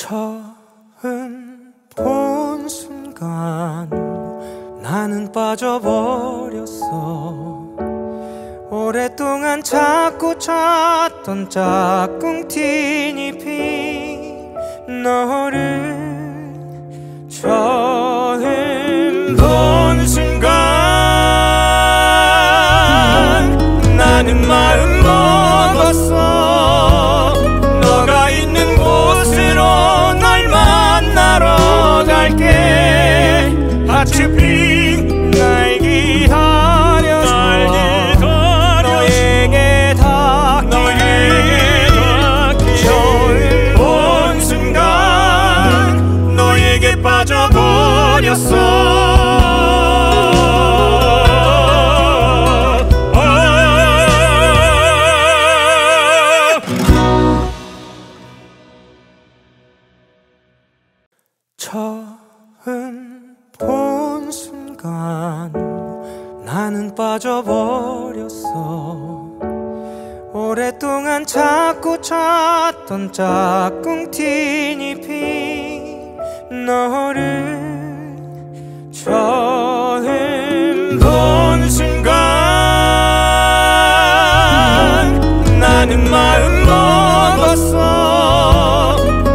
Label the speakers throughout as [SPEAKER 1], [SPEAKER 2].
[SPEAKER 1] 처음 본 순간 나는 빠져버렸어. 오랫동안 자꾸 찾던 짝꿍티니피 너를 처음 본 순간 나는 마음 먹었어. 너가 있는 곳으로 널 만나러 갈게. 하츠핑 날 기다렸어. 너에게 닿기 처음 본 순간 너에게 빠져버렸어. 처음 본 순간 나는 빠져버렸어. 오랫동안 자꾸 찾던 짝꿍티니피 너를 처음 본 순간 나는 마음 먹었어.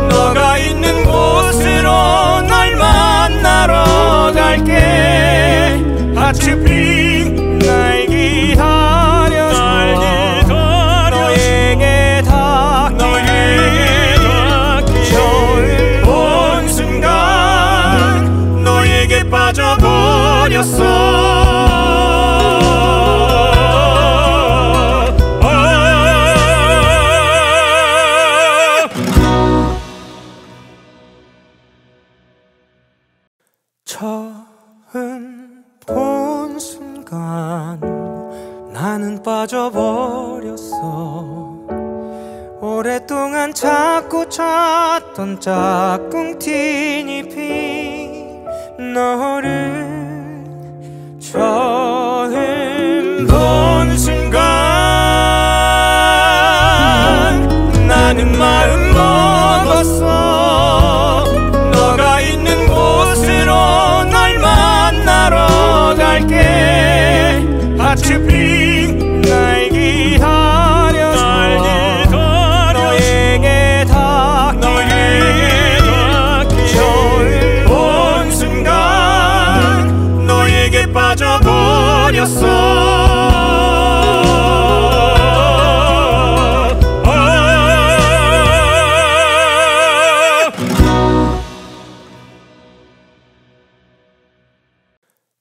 [SPEAKER 1] 너가 있는 곳으로 널 만나러 갈게. 하츠핑 날 기다렸어. 너에게 닿기 처음 본 순간 너에게 빠져버렸어. 처음 본 순간 나는 빠져버렸어. 오랫동안 자꾸 찾던 짝꿍티니피 너를 처음 본 순간 나는 마음 먹었어. 너가 있는 곳으로 널 만나러 갈게. 하츠핑 날 기다렸어. 너에게 닿기 처음 본 순간 너에게 빠져버렸어.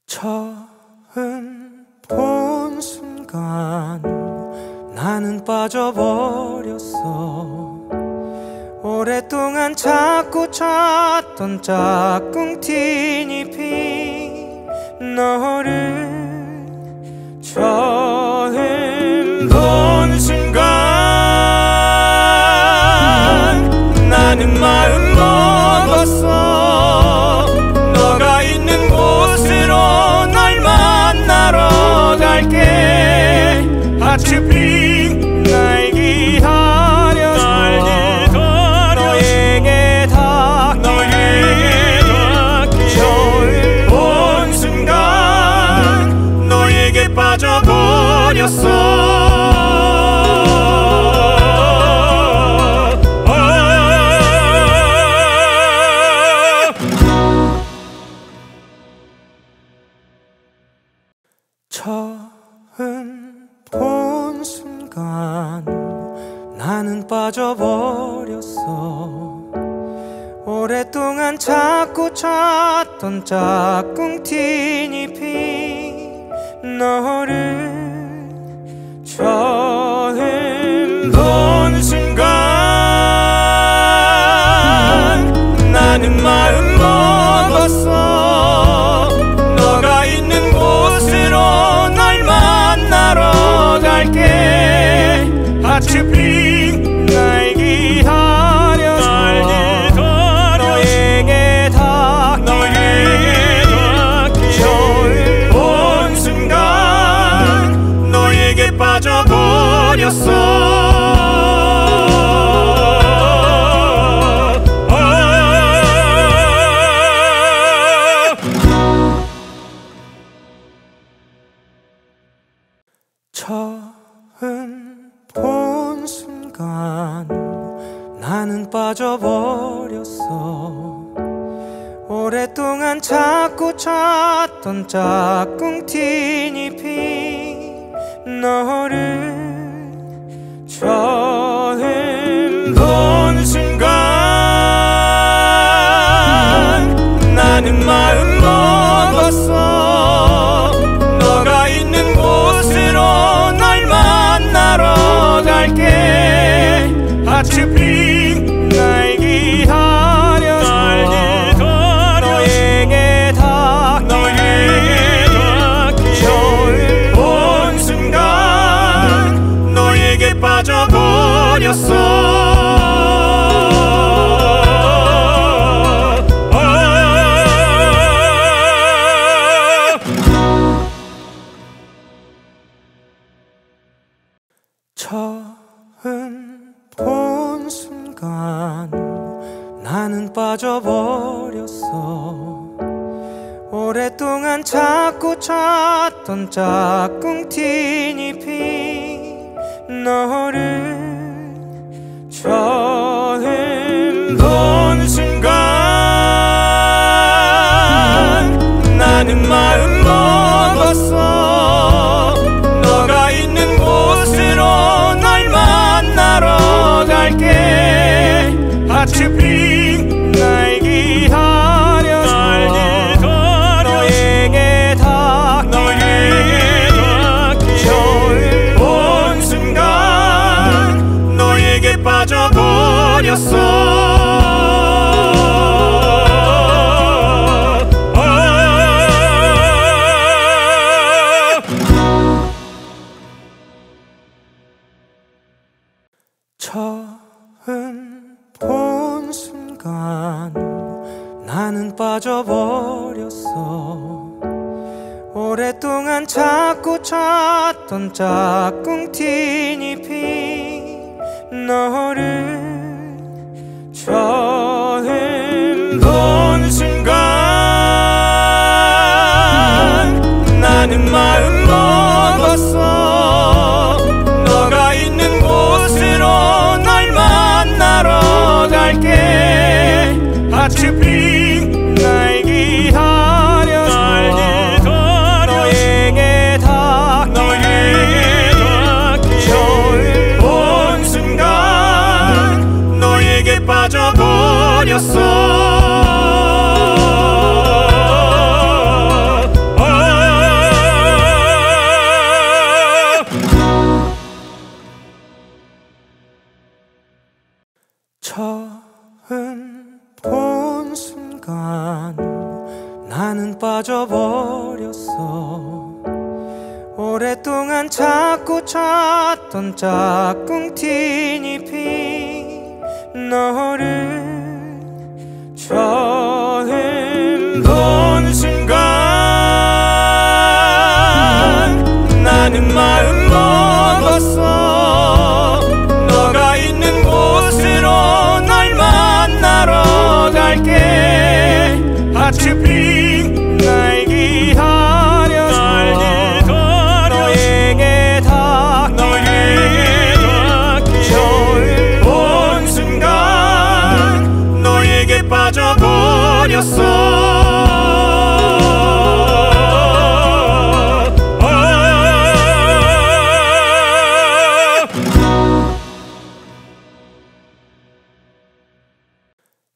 [SPEAKER 1] 처음 본 순간 나는 빠져버렸어. 오랫동안 자꾸 찾던 짝꿍티니피 너를 처음 본 순간 나는 마음 먹었어. 너가 있는 곳으로 널 만나러 갈게. 하츠핑 날 기다렸어. 너에게 닿기 처음 본 순간 너에게 빠져버렸어. 처음 본 순간 나는 빠져버렸어. 오랫동안 자꾸 찾던 짝꿍티니피 너를 처음 본 순간 나는 마음 먹었어. 너가 있는 곳으로 널 만나러 갈게. 하츠핑 날 기다렸어. 너에게 닿기 처음 본 순간 너에게 빠져버렸어.
[SPEAKER 2] 빠져버렸어. 오랫동안 자꾸 찾던 짝꿍 티니피 너를 처음 본 순간 나는 마음 먹었어. 너가 있는 곳으로 널 만나러 갈게. 하츠핑 날기하려서 너에게 닿기 처음 본 순간 너에게 빠져버렸어. 처음 본 순간 나는 빠져버렸어. 오랫동안 자꾸 찾던 짝꿍 티니피 너를 처음 본 순간 나는 마음 먹었어. 너가 있는 곳으로 널 만나러 갈게. 하츠핑 날기하려서 너에게 닿기 처음 본 순간 너에게 빠져버렸어. 처음 본 순간 나는 빠져버렸어. 오랫동안 자꾸 찾던 짝꿍 티니피 너를 처음 본 순간 나는 마음 먹었어. 너가 있는 곳으로 널 만나러 갈게. 하츠핑 날기하려서 너에게 닿기 처음 본 순간 너에게 빠져버렸어. 처음 본 순간 나는 빠져버렸어. 오랫동안 자꾸 찾던 짝꿍 티니피 너를 처음 본 순간 나는 마음 먹었어. 너가 있는 곳으로 널 만나러 갈게. 하츠핑 날기하려서 너에게 닿기 처음 본 순간 너에게 빠져버렸어.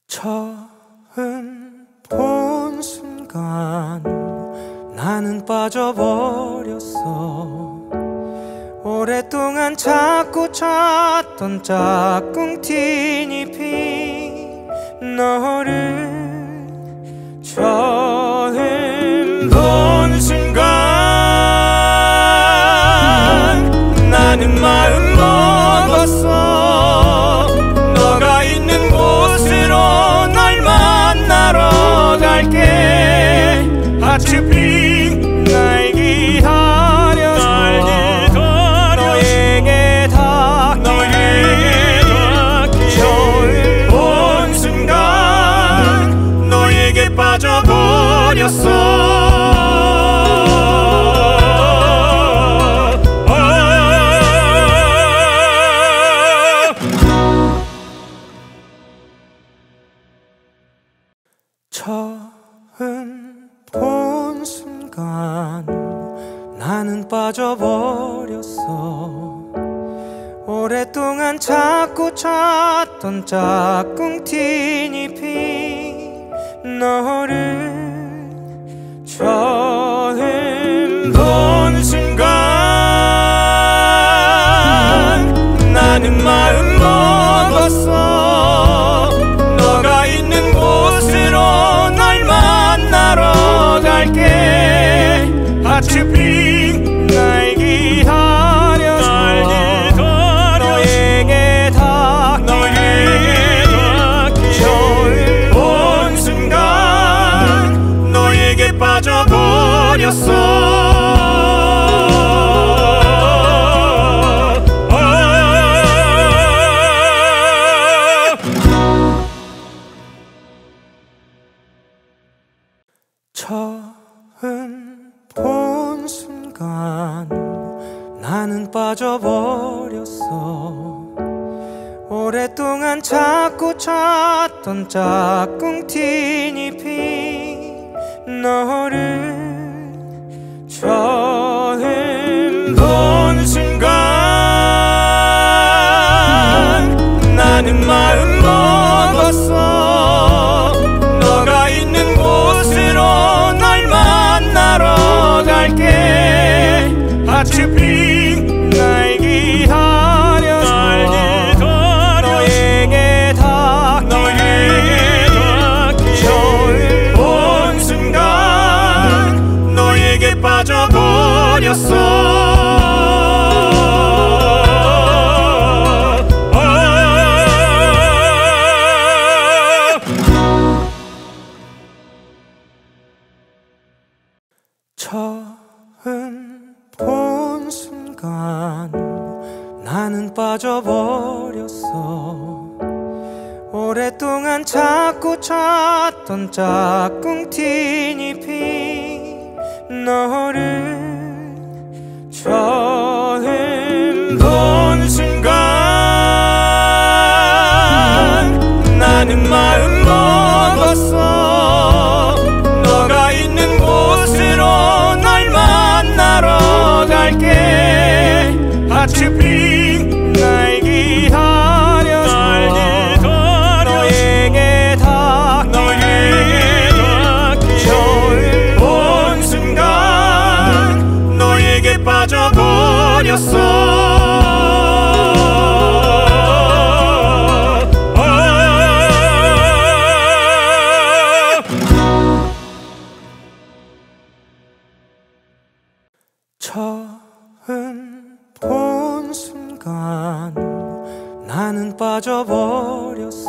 [SPEAKER 2] 처음 본 순간 나는 빠져버렸어. 오랫동안 자꾸 찾던 짝꿍 티니피 너를 처음 본 순간 나는 마음 먹었어. 너가 있는 곳으로 널 만나러 갈게. 하츠핑 날기하려서 너에게 닿기 처음 본 순간 너에게 빠져버렸어. 처음 본 순간 나는 빠져버렸어. 오랫동안 자꾸 찾던 짝꿍 티니피 너를 처음 본 순간 나는 마음 먹었어. 너가 있는 곳으로 널 만나러 갈게. 하츠핑 날 기다려줘. 너에게 닿기 처음 본 순간 너에게 빠져버렸어. 처음 본 순간 나는 빠져버렸어. 오랫동안 자꾸 찾던 짝꿍 티니피 너를 처음 본 순간 나는 마음 먹었어. 너가 있는 곳으로 널 만나러 갈게. 하츠핑 날 기다려줘. 너에게 닿기 처음 본 순간 너에게 빠져버렸어. 처음 본 순간 나는 빠져버렸어. 오랫동안 자꾸 찾던 짝꿍 티니피 너를 처음 본 순간 나는 마음 먹었어. 너가 있는 곳으로 널 만나러 갈게. 하츠핑 날 기다려줘. 너에게 닿기 처음 본 순간 너에게 빠져버렸어. 처음 본 순간 나는 빠져버렸어.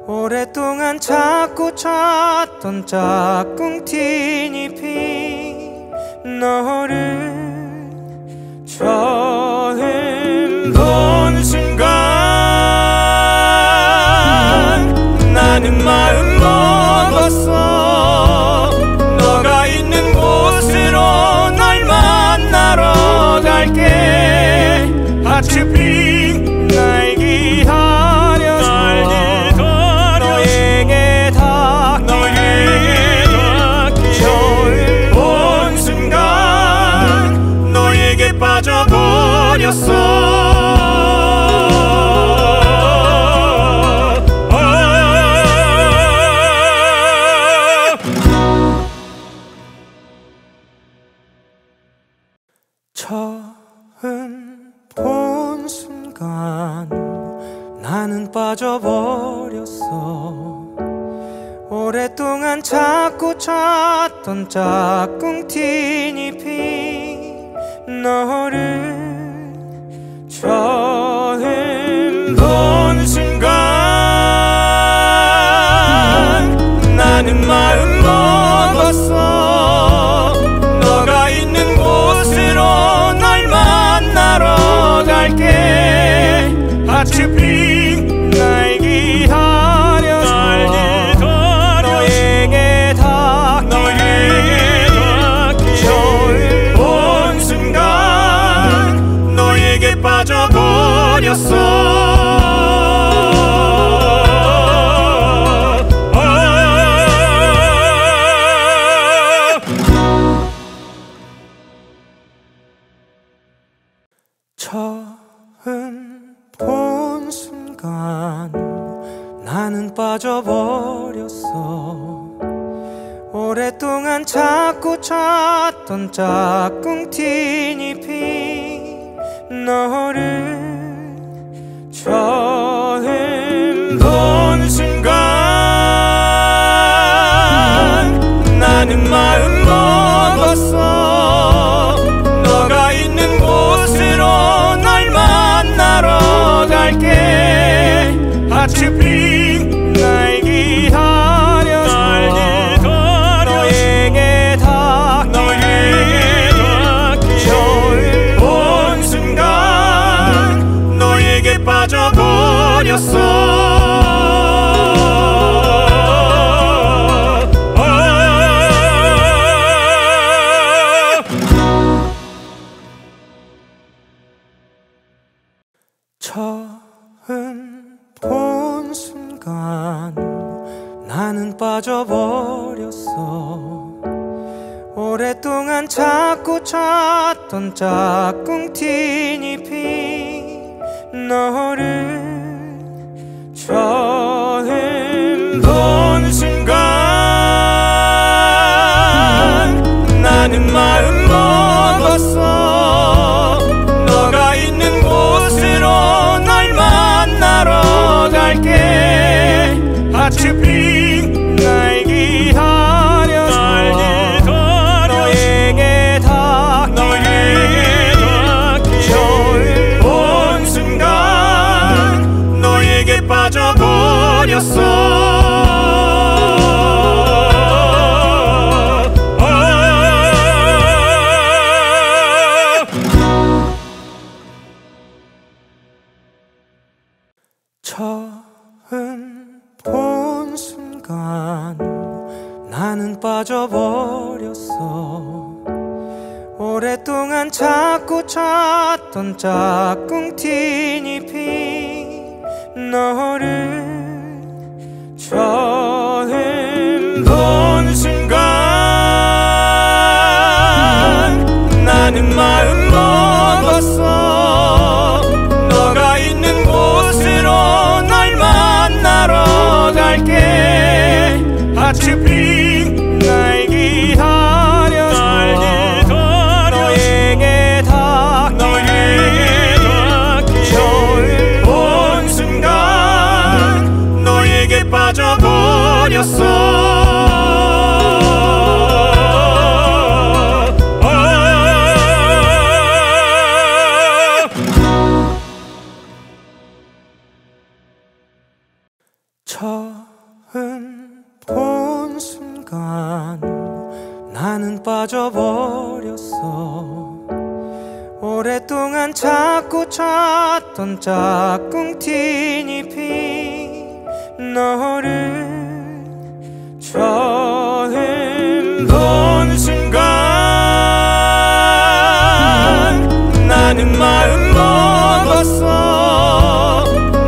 [SPEAKER 2] 오랫동안 자꾸 찾던 짝꿍 티니피 너를 처음 본 순간 나는 마음 먹었어. 너가 있는 곳으로 널 만나러 갈게. 하츠핑 날 기다려줘. 너에게 닿기 처음 본 순간 너에게 빠져버렸어. 처음 본 순간 나는 빠져버렸어. 오랫동안 자꾸 찾던 짝꿍 티니피 너를 처음 본 순간 나는 마음 먹었어. 너가 있는 곳으로 널 만나러 갈게. 하츠핑 날 기다려줘. 너에게 닿기 처음 본 순간 너에게 빠져버렸어. 나는 빠져버렸어. 오랫동안 자꾸 찾던 짝꿍 티니피 너를 처음 본 순간 나는 마음 먹었어. 너가 있는 곳으로 널 만나러 갈게. 하츠핑 날 기다려줘. 너에게 닿기 처음 본 순간 너에게 빠져버렸어. 처음 본 순간 나는 빠져버렸어. 오랫동안 자꾸 찾던 짝꿍 티니피 너를 처음 본 순간 나는 마음 먹었어. 너가 있는 곳으로 널 만나러 갈게. 하츠핑 날 기다려줘. 너에게 닿기 처음 본 순간 너에게 빠져버렸어. 처음 본 순간 나는 빠져버렸어. 오랫동안 자꾸 찾던 짝꿍 티니피 너를 처음 본 순간 나는 마음 먹었어. 너가 있는 곳으로 널 만나러 갈게. 하츠핑 날 기다려줘. 너에게 닿기 처음 본 순간 너에게 빠져버렸어. 처음 본 순간 나는 빠져버렸어. 오랫동안 자꾸 찾던 짝꿍 티니피 너를 처음 본 순간 나는 마음 먹었어.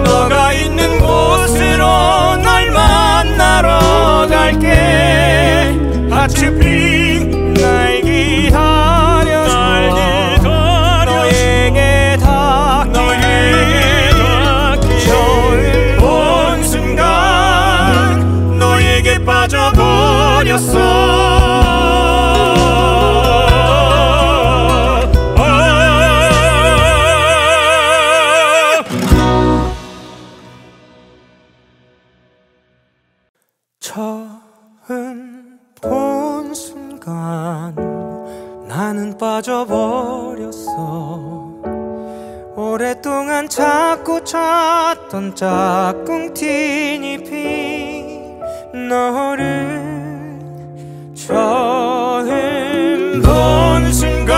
[SPEAKER 2] 너가 있는 곳으로 널 만나러 갈게. 하츠핑 날 기다려줘. 너에게 닿기 처음 본 순간 너에게 빠져버렸어. 처음 본 순간 나는 빠져버렸어. 오랫동안 자꾸 찾던 짝꿍 티니피 너를 처음 본 순간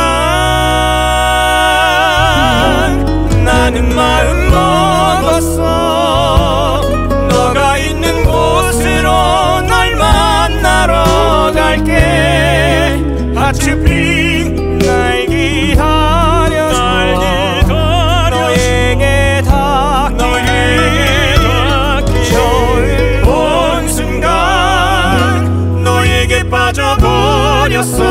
[SPEAKER 2] 나는 마음 먹었어. 너가 있는 곳으로 널 만나러 갈게. 하츠핑 날 기다려줘. 너에게 닿기 처음 본 순간 너에게 빠져버렸어.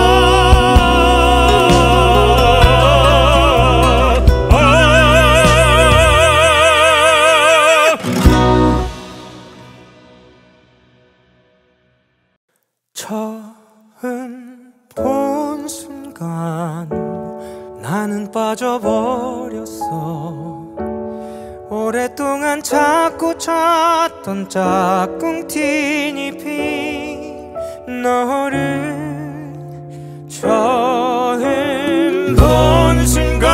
[SPEAKER 2] 처음 본 순간 나는 빠져버렸어. 오랫동안 자꾸 찾던 짝꿍 티니피 너를 처음 본 순간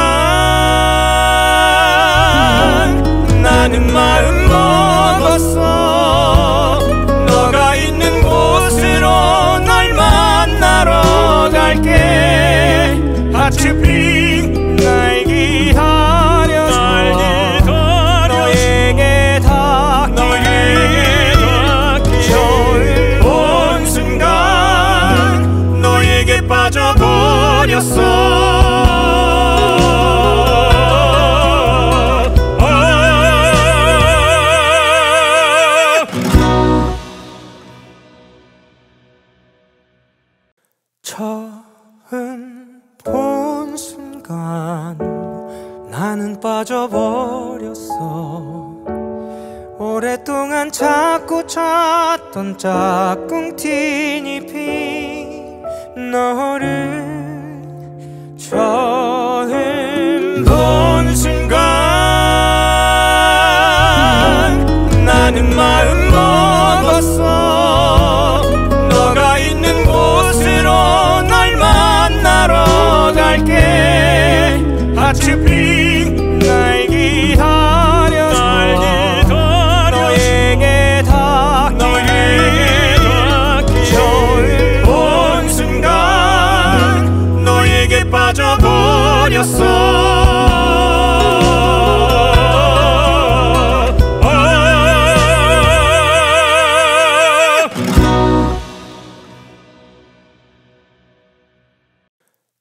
[SPEAKER 2] 나는 마음 먹었어. 너가 있는 곳으로 널 만나러 갈게. 하트핑 날 기다려서 너에게 닿기 처음 본 순간 너에게 빠져버렸어. 처음 본 순간 나는 빠져버렸어. 오랫동안 자꾸 찾던 짝꿍 티니피 너를 처음 본 순간 나는 마음 먹었어. 너가 있는 곳으로 널 만나러 갈게. 하트핑 날 기다려서 너에게 닿기 처음 본 순간 너에게 빠져버렸어.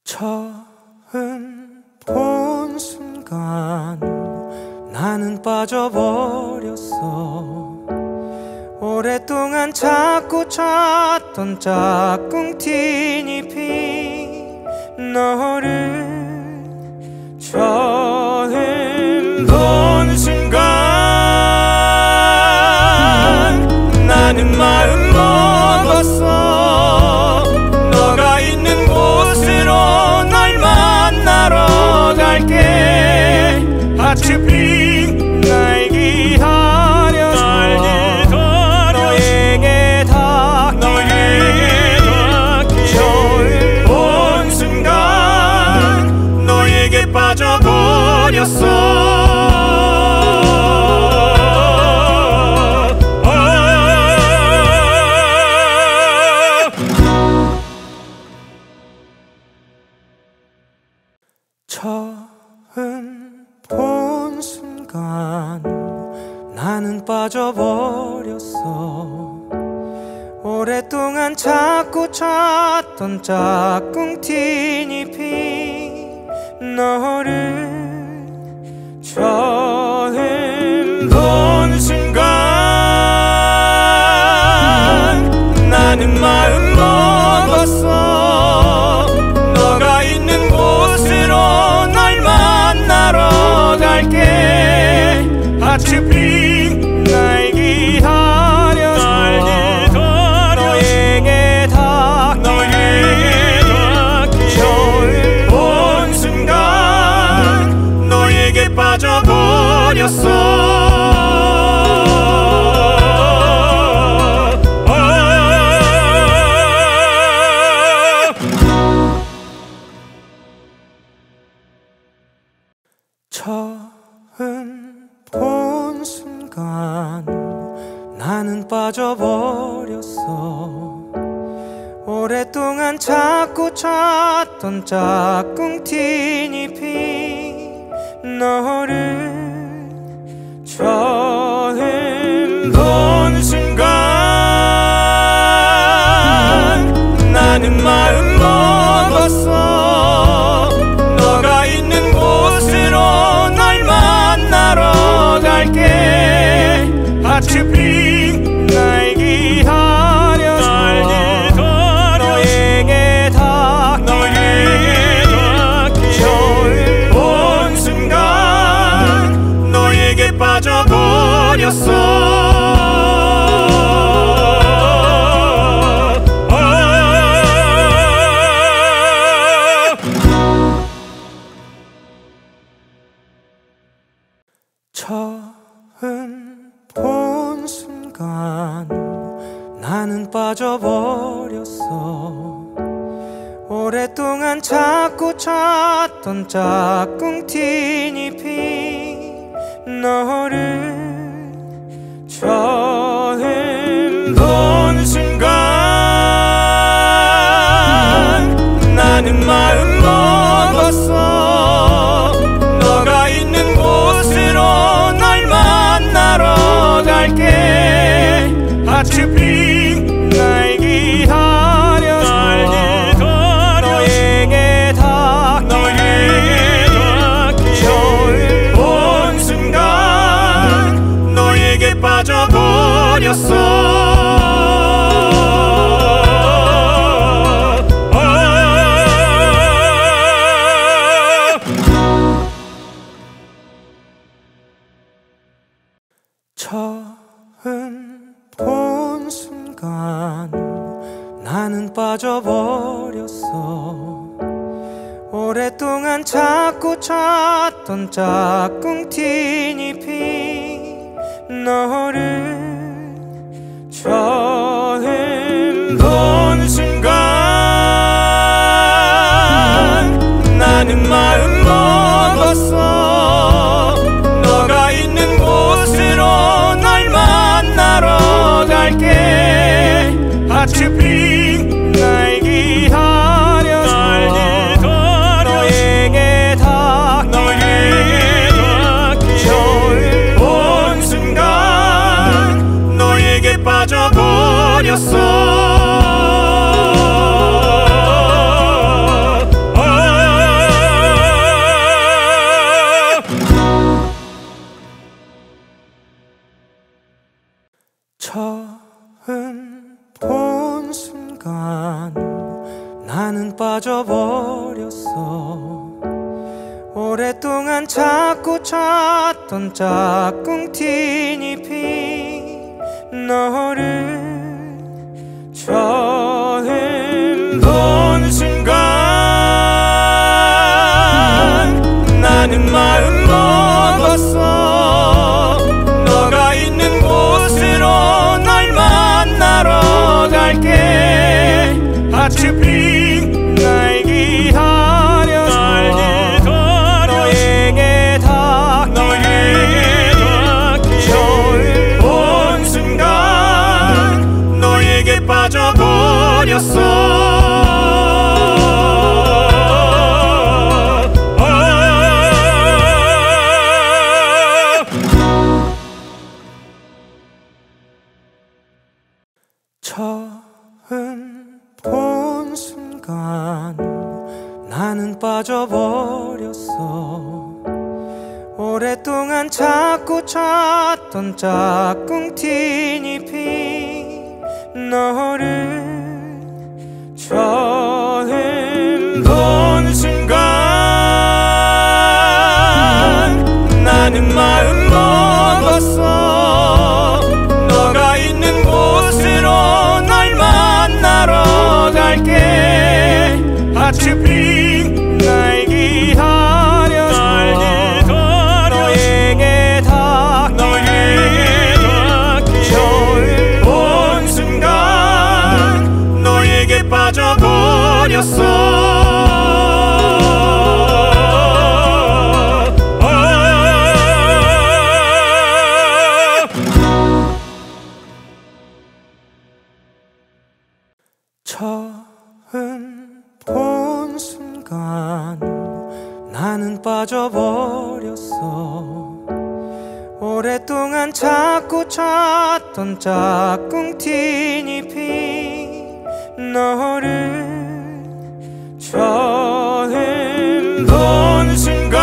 [SPEAKER 2] 처음 본 순간 나는 빠져버렸어. 오랫동안 자꾸 찾던 짝꿍 티니피 너를 처음 본 순간 나는 마음 먹었어. 너가 있는 곳으로 널 만나러 갈게. 하트핑 날 기다려서 너에게 닿기 처음 본 순간 너에게 빠져버렸어. 처음 본 순간 나는 빠져버렸어. 오랫동안 자꾸 찾던 짝꿍 티니피 너를 처음 본 순간 나는 마음 먹었어. 너가 있는 곳으로 널 만나러 갈게. 하트핑 날 기다려서 너에게 닿기 처음 본 순간 너에게 빠져버렸어. 처음 본 순간 나는 빠져버렸어. 오랫동안 자꾸 찾던 짝꿍 티니피 너를 처음 본 순간 나는 마음 먹었어. 너가 있는 곳으로 널 만나러 갈게. 하트핑 날 기다려서 너에게 닿기 처음 본 순간 너에게 빠져버렸어. 순간 나는 빠져버렸어. 오랫동안 자꾸 찾던 짝꿍 티니피 너를 처음 본 순간 나는 마음 먹었어. 너가 있는 곳으로 널 만나러 갈게. 하츠핑 날 기다렸어. 너에게 닿기 처음 본 순간 너에게 빠져버렸어. 처음 본 순간 나는 빠져버렸어. 오랫동안 자꾸 찾던 짝꿍 티니피 너를 처음 본 순간 나는 마음 먹었어. 너가 있는 곳으로 널 만나러 갈게. 하츠핑 날 기다렸어. 너에게 닿기 처음 본 순간 너에게 빠져버렸어. 처음 본 순간 나는 빠져버렸어. 오랫동안 자꾸 찾던 짝꿍 티니피 너를 처음 본 순간 나는 마음 먹었어. 너가 있는 곳으로 널 만나러 갈게. 하츠핑 날 기다렸어. 너에게 닿기 처음 본 순간 너에게 빠져버렸어. 처음 본 순간 나는 빠져버렸어. 오랫동안 자꾸 찾던 짝꿍 티니피 너를 처음 본 순간 나는 마음 먹었어. 너가 있는 곳으로 널 만나러 갈게. 하츠핑 날 기다렸어. 너에게 닿기 처음 본 순간 너에게 빠져버렸어. 처음 본 순간 나는 빠져버렸어. 오랫동안 자꾸 찾던 짝꿍 티니피 너를 처음 본 순간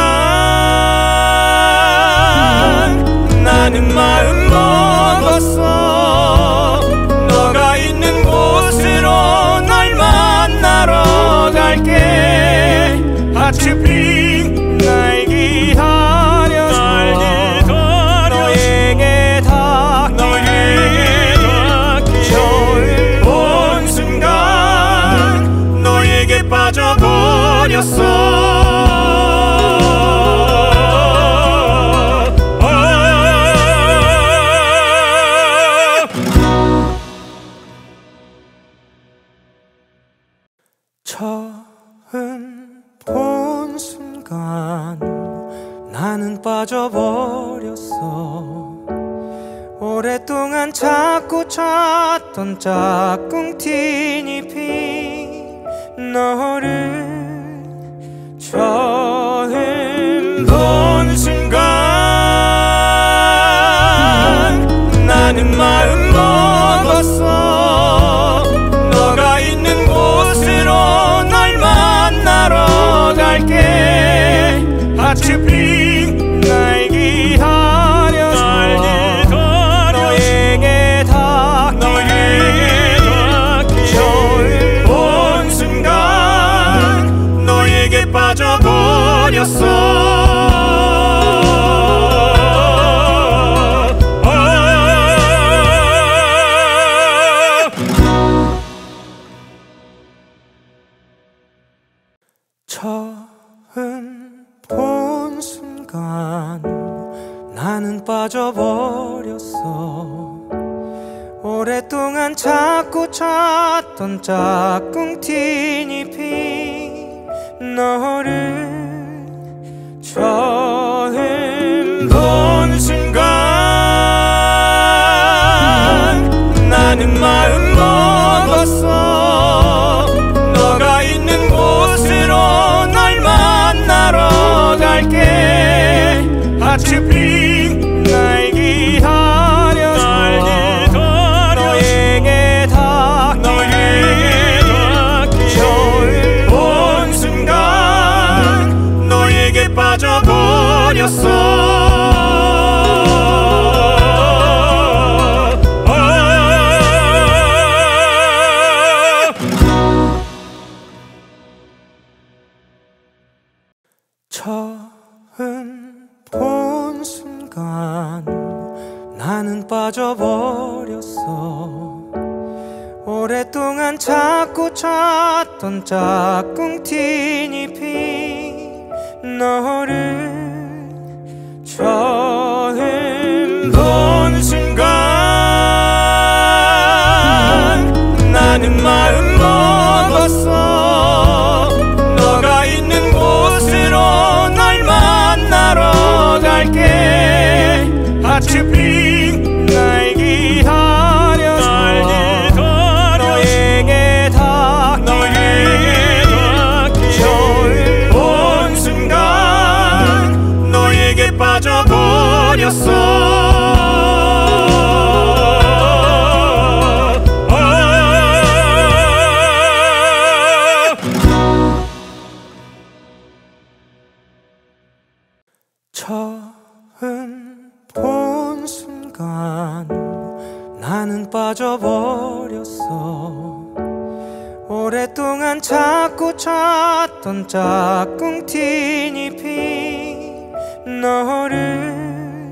[SPEAKER 2] 나는 마음 먹었어. 너가 있는 곳으로 널 만나러 갈게. 하츠핑 날 기다렸어. 너에게 닿기 처음 본 순간 너에게 빠져버렸어. 나는 빠져버렸어. 오랫동안 자꾸 찾던 짝꿍 티니피 너를 처음 본 순간 나는 마음 먹었어. 너가 있는 곳으로 널 만나러 갈게. 하츠핑 날 기다려서 너에게 닿기 처음 본 순간 너에게 빠져버렸어. 처음 본 순간 나는 빠져버렸어. 오랫동안 자꾸 찾던 짝꿍 티니피 너를 처음 본 순간 나는 마음 먹었어. 너가 있는 곳으로 널 만나러 갈게. 하츠핑 날 기다려서 너에게 닿기 처음 본 순간 너에게 빠져버렸어. 처음 본 순간 나는 빠져버렸어. 오랫동안 자꾸 찾던 짝꿍 티니피 너를 처음 본 순간 나는 마음 먹었어. 너가 있는 곳으로 널 만나러 갈게. 하츠핑 날 기다려서 너에게 닿기 처음 본 순간 너에게 빠져버렸어. 처음 본 순간 나는 빠져버렸어. 오랫동안 자꾸 찾던 짝꿍 티니피 너를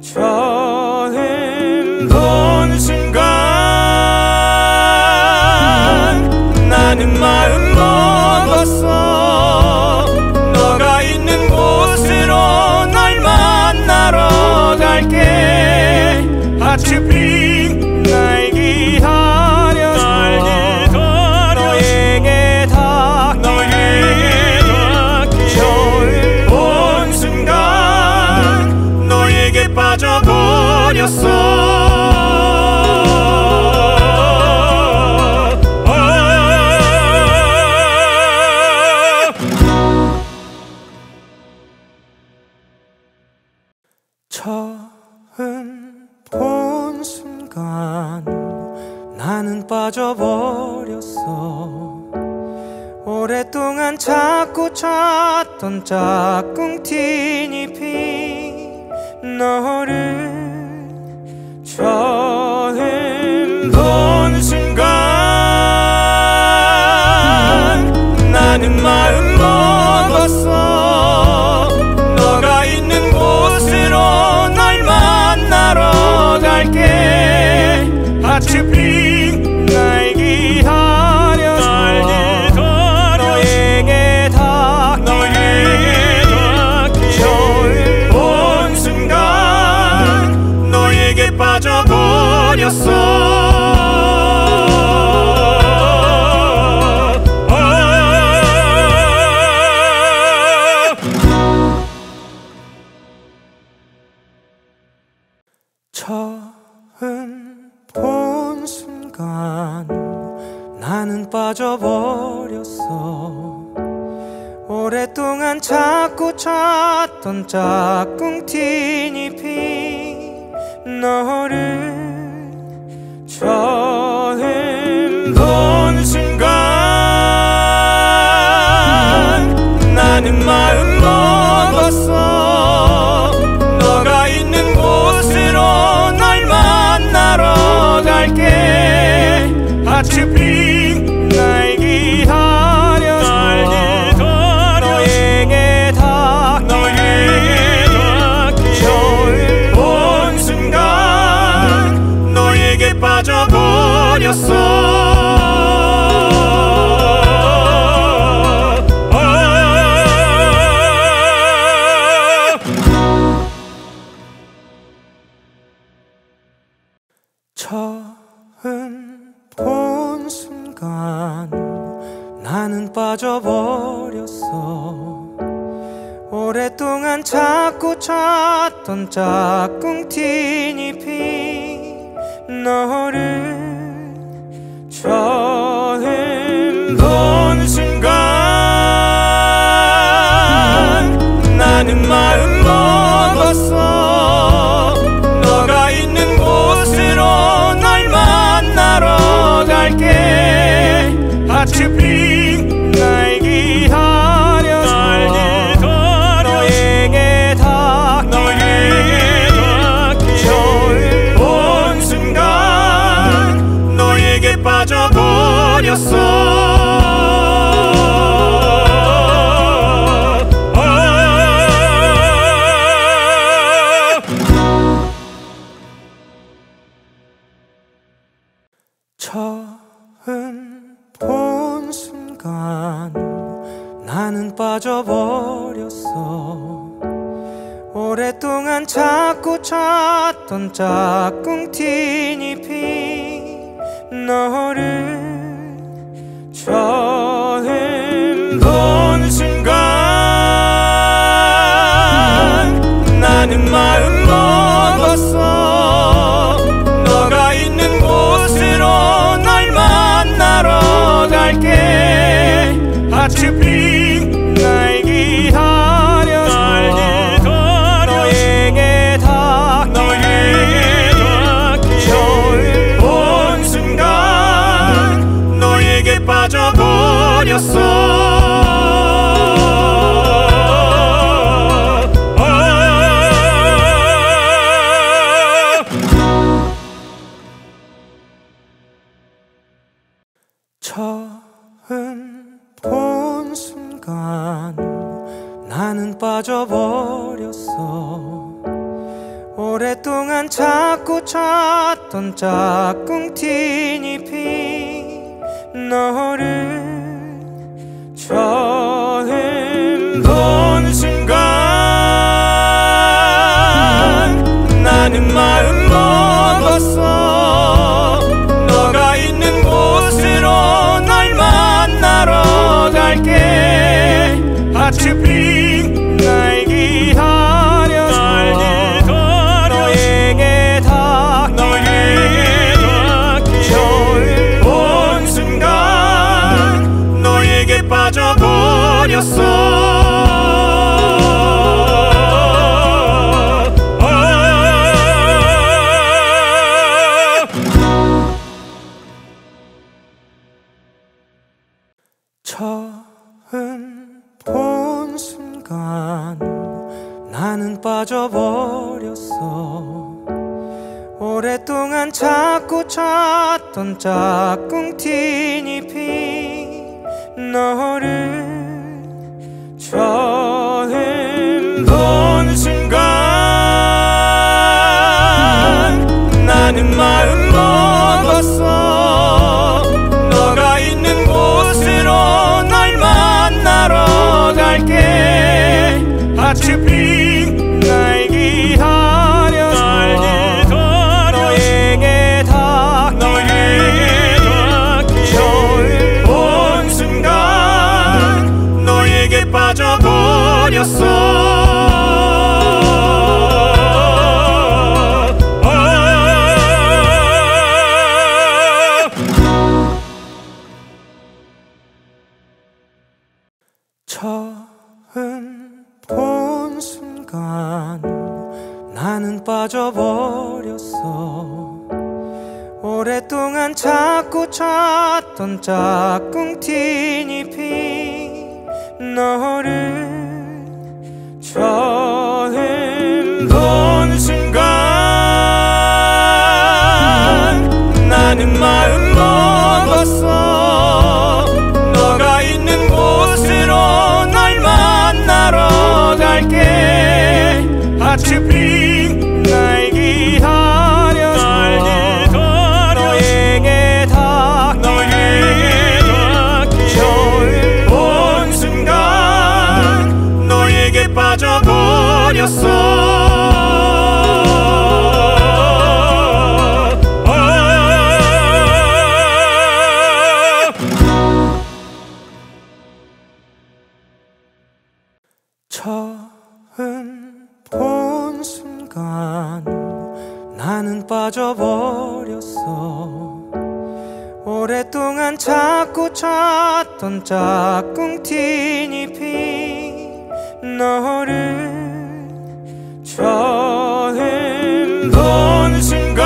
[SPEAKER 2] 처음 본 순간 나는 마음 먹었어. 너가 있는 곳으로 널 만나러 갈게. 하츠핑 날 기다려서 너에게 닿기 처음 본 순간 너에게 빠져버렸어. 처음 본 순간 나는 빠져버렸어. 오랫동안 자꾸 찾던 짝꿍 티니피 너를 처음 본 순간 나는 마음 먹었어. 너가 있는 곳으로 널 만나러 갈게. 하츠핑 날 기다려서 너에게 닿기 처음 본 순간 너에게 빠져버렸어. 순간 나는 빠져버렸어. 오랫동안 자꾸 찾던 짝꿍 티니피 너를 처음 본 순간 나는 마음 먹었어. 너가 있는 곳으로 널 만나러 갈게. 하츠핑 날 기다려서 너에게 닿기 처음 본 순간 너에게 빠져버렸어. 처음 본 순간 나는 빠져버렸어. 오랫동안 자꾸 찾던 짝꿍 티니피 너를 처음 본 순간 나는 마음 먹었어. 너가 있는 곳으로 널 만나러 갈게. 하츠핑 날 기다려서 너에게 닿기 처음 본 순간 너에게 빠져버렸어. 처음 본 순간 나는 빠져버렸어. 오랫동안 자꾸 찾던 짝꿍 티니피 너를 처음 본 순간 나는 마음 먹었어. 너가 있는 곳으로 널 만나러 갈게. 하츠핑 날 기다려서 너에게 닿기 처음 본 순간 너에게 빠져버렸어. 처음 본 순간 나는 빠져버렸어. 오랫동안 자꾸 찾던 짝꿍 티니피 너를 처음 본 순간 나는 마음 먹었어. 너가 있는 곳으로 널 만나러 갈게. 하츠핑 날 기다려서 너에게 닿기 처음 본 순간 너에게 빠져버렸어. 처음 본 순간 나는 빠져버렸어. 오랫동안 자꾸 찾던 짝꿍 티니피 너를 처음 본 순간 나는 마음 먹었어. 너가 있는 곳으로 널 만나러 갈게. 하츠핑 날 기다려서 너에게 닿기 처음 본 순간 너에게 빠져버렸어. 나는 빠져버렸어. 오랫동안 자꾸 찾던 짝꿍 티니피 너를 처음 본 순간 나는 마음 먹었어. 너가 있는 곳으로 널 만나러 갈게. 하츠핑 날 기다려줘. 너에게 닿기 처음 본 순간 너에게 빠져버렸어. 처음 본 순간 나는 빠져버렸어. 오랫동안 자꾸 찾던 짝꿍 티니피 너를 처음 본 순간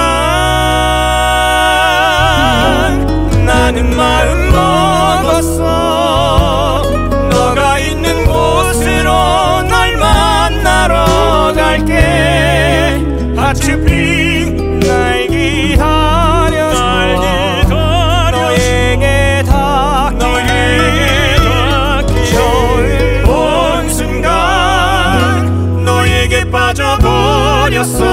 [SPEAKER 2] 나는 마음 먹었어. 너가 있는 곳으로 널 만나러 갈게. 하츠핑 날 기다려줘. 너에게 닿기 처음 본 순간 너에게 빠져버렸어.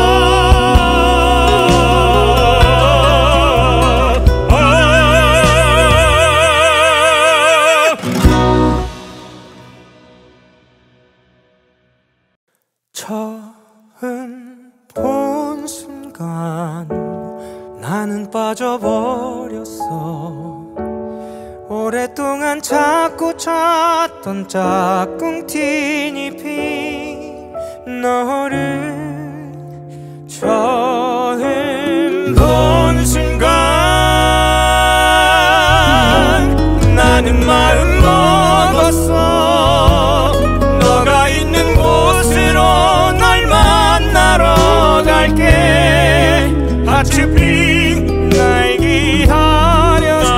[SPEAKER 2] 처음 본 순간 나는 빠져버렸어. 오랫동안 자꾸 찾던 짝꿍 티니피 너를 처음 본 순간 나는 마음 먹었어. 너가 있는 곳으로 널 만나러 갈게. 하츠핑 날 기다려줘.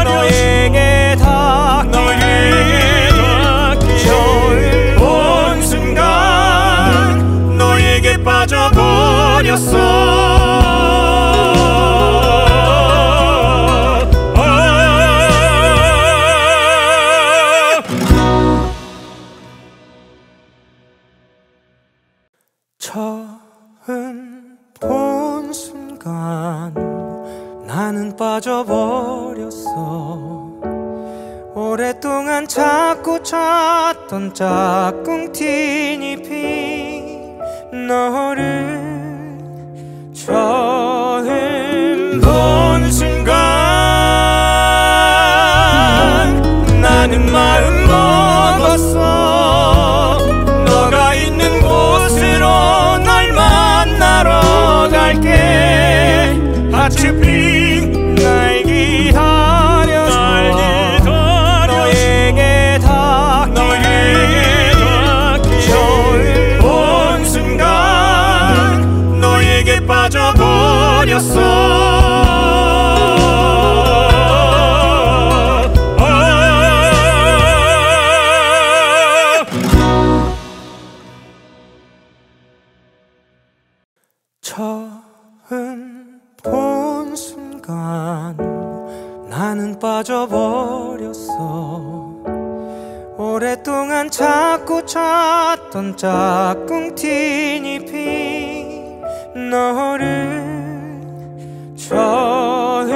[SPEAKER 2] 너에게 닿기 처음 본 순간 너에게 빠져버렸어. 처음 본 순간 나는 빠져버렸어. 오랫동안 자꾸 찾던 짝꿍 티니피 너를 처음 본 순간 나는 마음 먹었어. 너가 있는 곳으로 널 만나러 갈게. 하츠핑 날 기다려줘. 너에게 닿기 처음 본 순간 너에게 빠져버렸어. 처음 본 순간 나는 빠져버렸어. 오랫동안 자꾸 찾던 짝꿍 티니피 너를 처음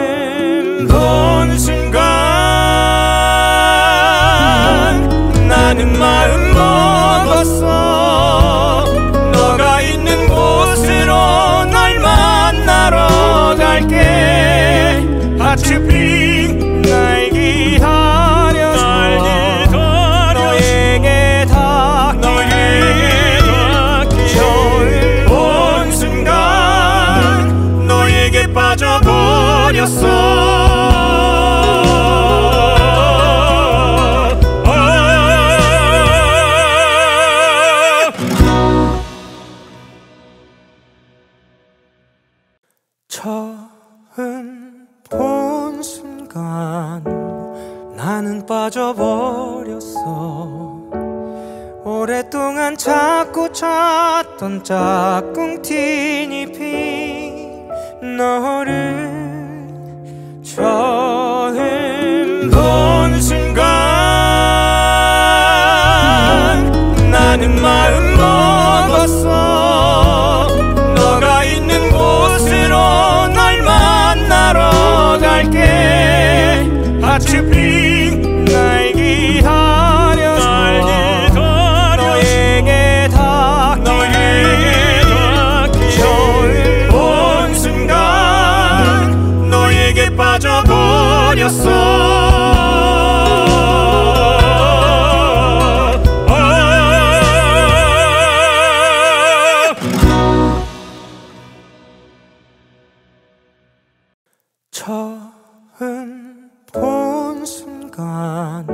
[SPEAKER 2] 본 순간 나는 마음 먹었어. 너가 있는 곳으로 널 만나러 갈게. 하츠핑 날 기다려줘. 너에게 닿기 처음 본 순간 너에게 빠져버렸어. 처음 본 순간 나는 빠져버렸어. 오랫동안 자꾸 찾던 짝꿍 티니핑 너를 처음 본 순간 나는 마음 먹었어. 너가 있는 곳으로 널 만나러 갈게. 하츠핑 날 기다려서 너에게 닿기 처음 본 순간 너에게 빠져버렸어. 처음 본 순간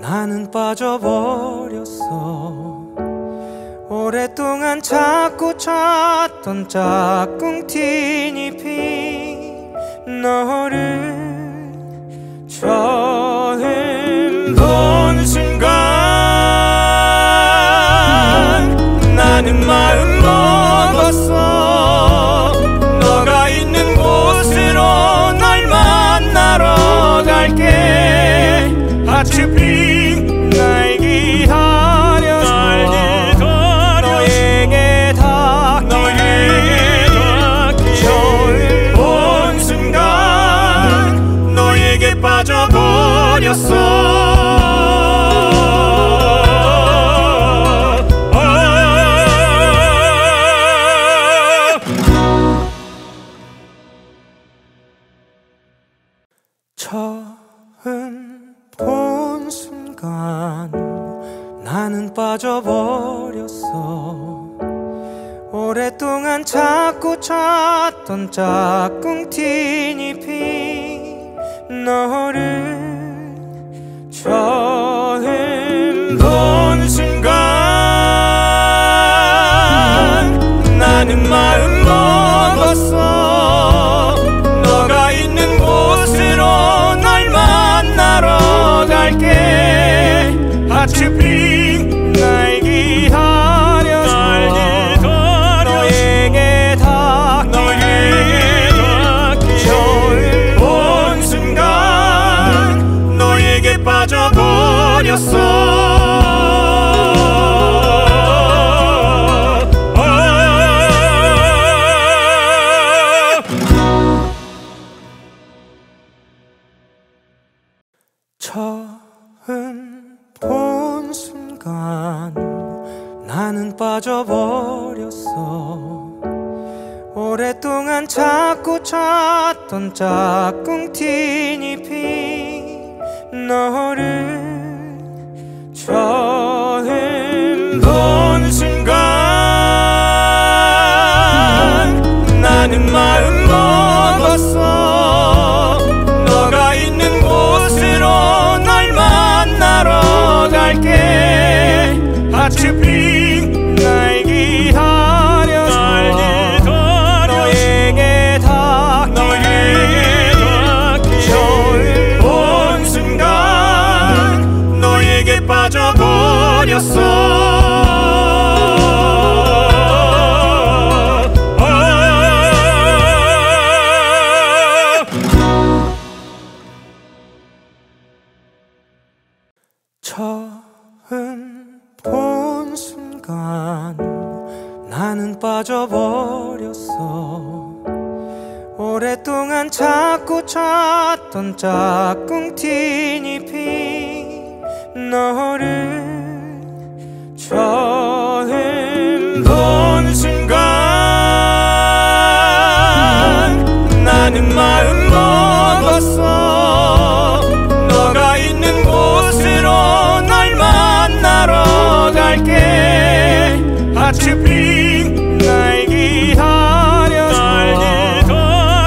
[SPEAKER 2] 나는 빠져버렸어. 오랫동안 자꾸 찾던 짝꿍 티니핑 너를 처음 본 순간 나는 마음 먹었어. 너가 있는 곳으로 널 만나러 갈게. 하츠핑 날 기다려서 너에게 닿기 처음 본 순간 너에게 빠져버렸어. 처음 본 순간 나는 빠져버렸어. 오랫동안 자꾸 찾던 짝꿍 티니핑 너를 처음 본 순간 나는 마음 먹었어. 너가 있는 곳으로 널 만나러 갈게. 하츠핑 날 기다려서 너에게 닿기 처음 본 순간 너에게 빠져버렸어. 처음 본 순간 나는 빠져버렸어. 오랫동안 자꾸 찾던 짝꿍 티니핑 너를 처음 본 순간 나는 마음 먹었어. 너가 있는 곳으로 널 만나러 갈게. 하츠핑 날 기다려서 너에게 닿기 처음 본 순간 너에게 빠져버렸어. 처음 본 순간 나는 빠져버렸어. 오랫동안 자꾸 찾던 짝꿍 티니핑 너를 처음 본 순간 나는 마음 먹었어. 너가 있는 곳으로 널 만나러 갈게. 하츠핑 날 기다려서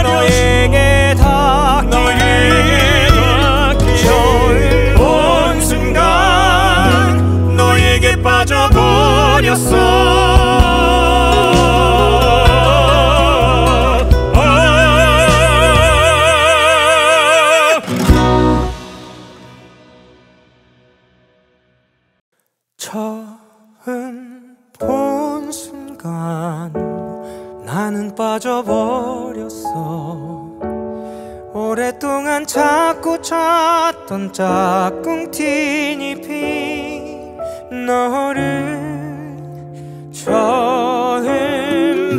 [SPEAKER 2] 너에게 닿기 처음 본 순간 너에게 빠져버렸어. 오랫동안 자꾸 찾던 짝꿍 티니피 너를 처음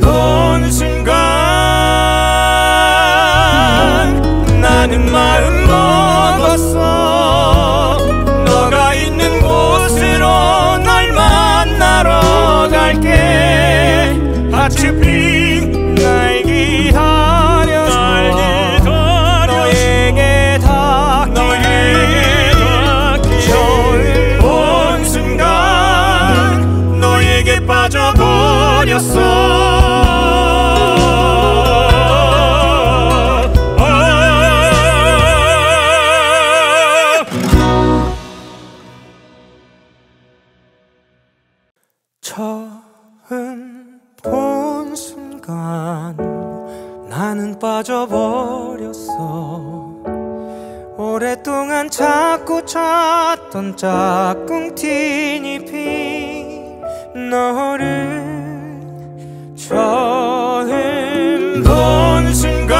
[SPEAKER 2] 본 순간 나는 마음 먹었어. 너가 있는 곳으로 널 만나러 갈게. 하츠핑 날 기다려서 너에게 닿기 처음 본 순간 너에게 빠져버렸어. 처음 본 순간 나는 빠져버렸어. 오랫동안 자꾸 찾던 짝꿍 티니피 너를 처음 본 순간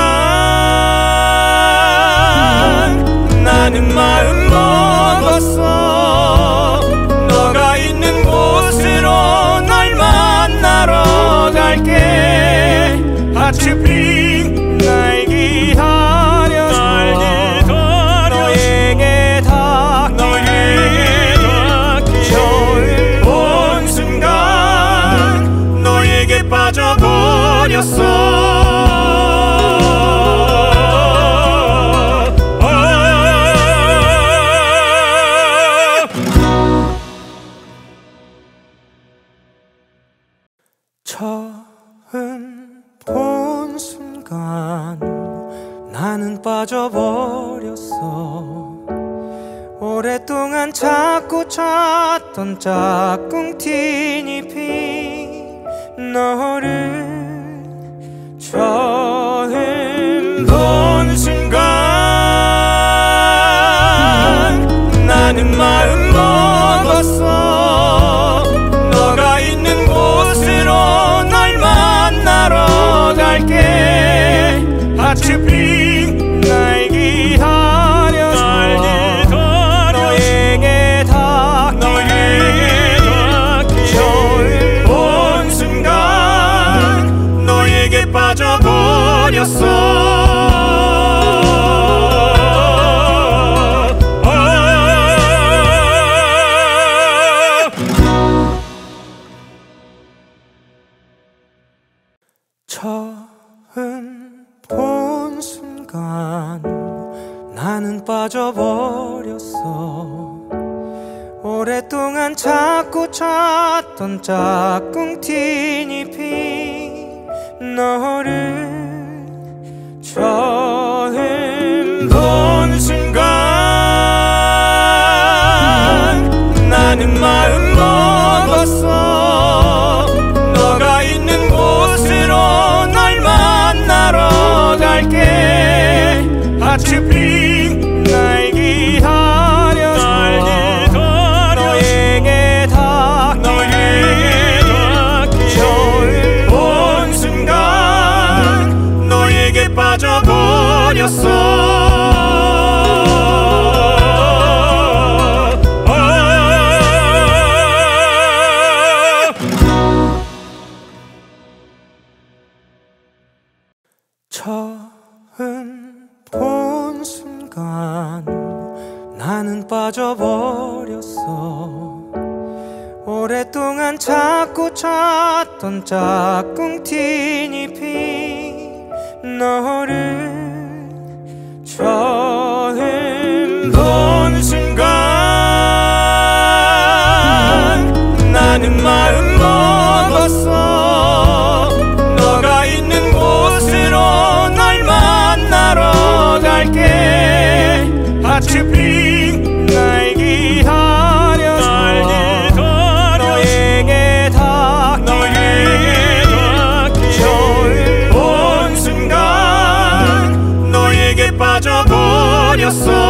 [SPEAKER 2] 나는 마음 먹었어. 너가 있는 곳으로 널 만나러 갈게. 하츠핑 날 기다려서 너에게 닿기 처음 본 순간 너에게 빠져버렸어. 처음 본 순간 나는 빠져버렸어. 오랫동안 자꾸 찾던 짝꿍 티니피 너를 처음 본 순간 나는 마음 먹었어. 너가 있는 곳으로 널 만나러 갈게. 하츠핑 날 기다려서 너에게 닿기 처음 본 순간 너에게 빠져버렸어. 처음 본 순간 나는 빠져버렸어. 오랫동안 자꾸 찾던 짝꿍 티니피 너를 처음 본 순간 나는 마음 먹었어. 너가 있는 곳으로 널 만나러 갈게. 하츠핑 날 기다려서 너에게 닿기 처음 본 순간 너에게 빠져버렸어. 처음 본 순간 나는 빠져버렸어. 오랫동안 자꾸 찾던 짝꿍 티니피 너를 처음 본 순간 나는 마음 먹었어. 너가 있는 곳으로 널 만나러 갈게. 하츠핑 날 기다려서 너에게 닿기 처음 본 순간 너에게 빠져버렸어.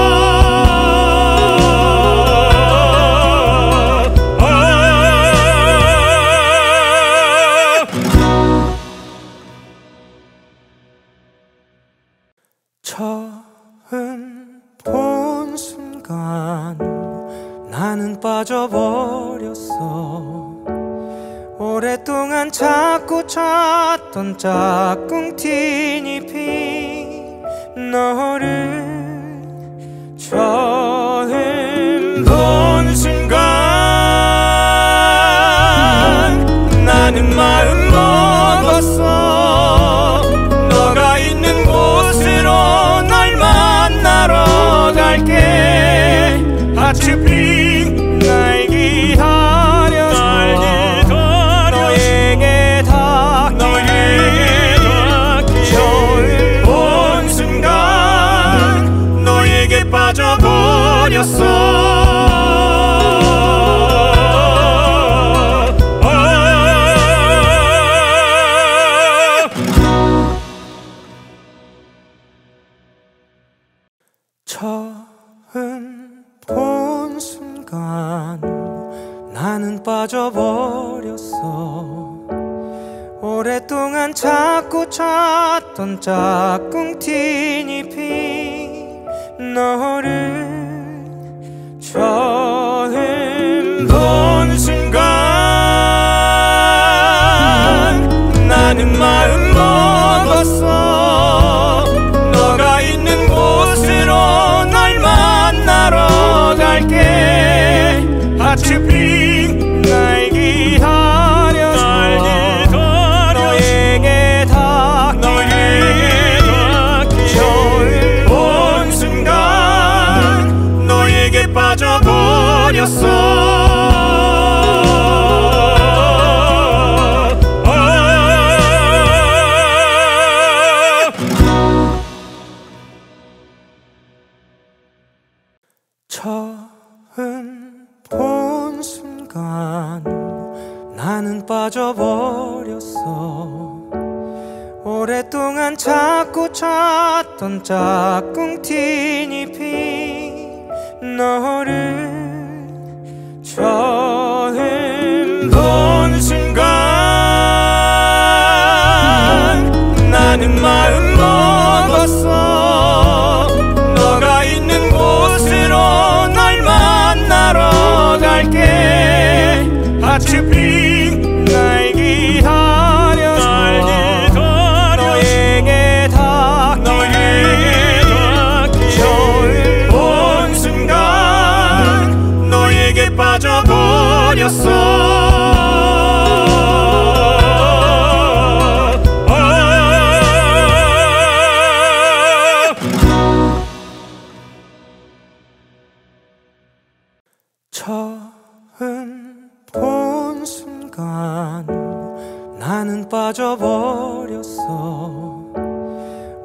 [SPEAKER 2] 처음
[SPEAKER 1] 본 순간 나는 빠져버렸어. 오랫동안 자꾸 찾던 짝꿍티니피 너를 처음 본 순간 나는 마음 먹었어. 너가 있는 곳으로 널 만나러 갈게. 하츠핑 날 기다려줘. 너에게 닿기 처음 본 순간 너에게 빠져버렸어. 처음 본 순간 나는 빠져버렸어. 오랫동안 자꾸 찾던 짝꿍티니피 너를 처음 본 순간 나는 마음 먹었어. 너가 있는 곳으로 널 만나러 갈게. 하츠핑 날 기다려줘. 너에게 닿기 처음 본 순간 너에게 빠져버렸어. 처음 본 순간 나는 빠져버렸어. 오랫동안 자꾸 찾던 짝꿍티니피 너를 처음 본 순간 나는 마음 먹었어. 너가 있는 곳으로 널 만나러 갈게. 하츠핑 날 기다려줘. 너에게 닿기 처음 본 순간 너에게 빠져버렸어. 처음 본 순간 나는 빠져버렸어.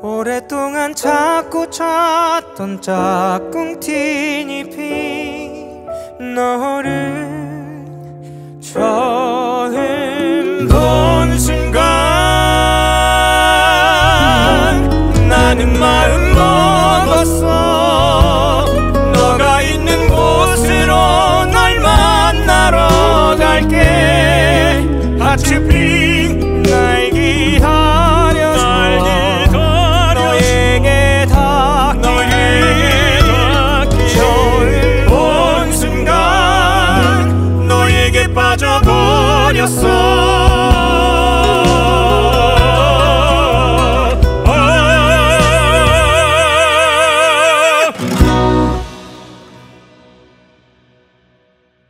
[SPEAKER 1] 오랫동안 자꾸 찾던 짝꿍티니피 너를 처음 본 순간 나는 마음 먹었어. 너가 있는 곳으로 널 만나러 갈게. 하츠핑 날 기다려줘. 너에게 닿기 처음 본 순간 너에게 빠져버렸어.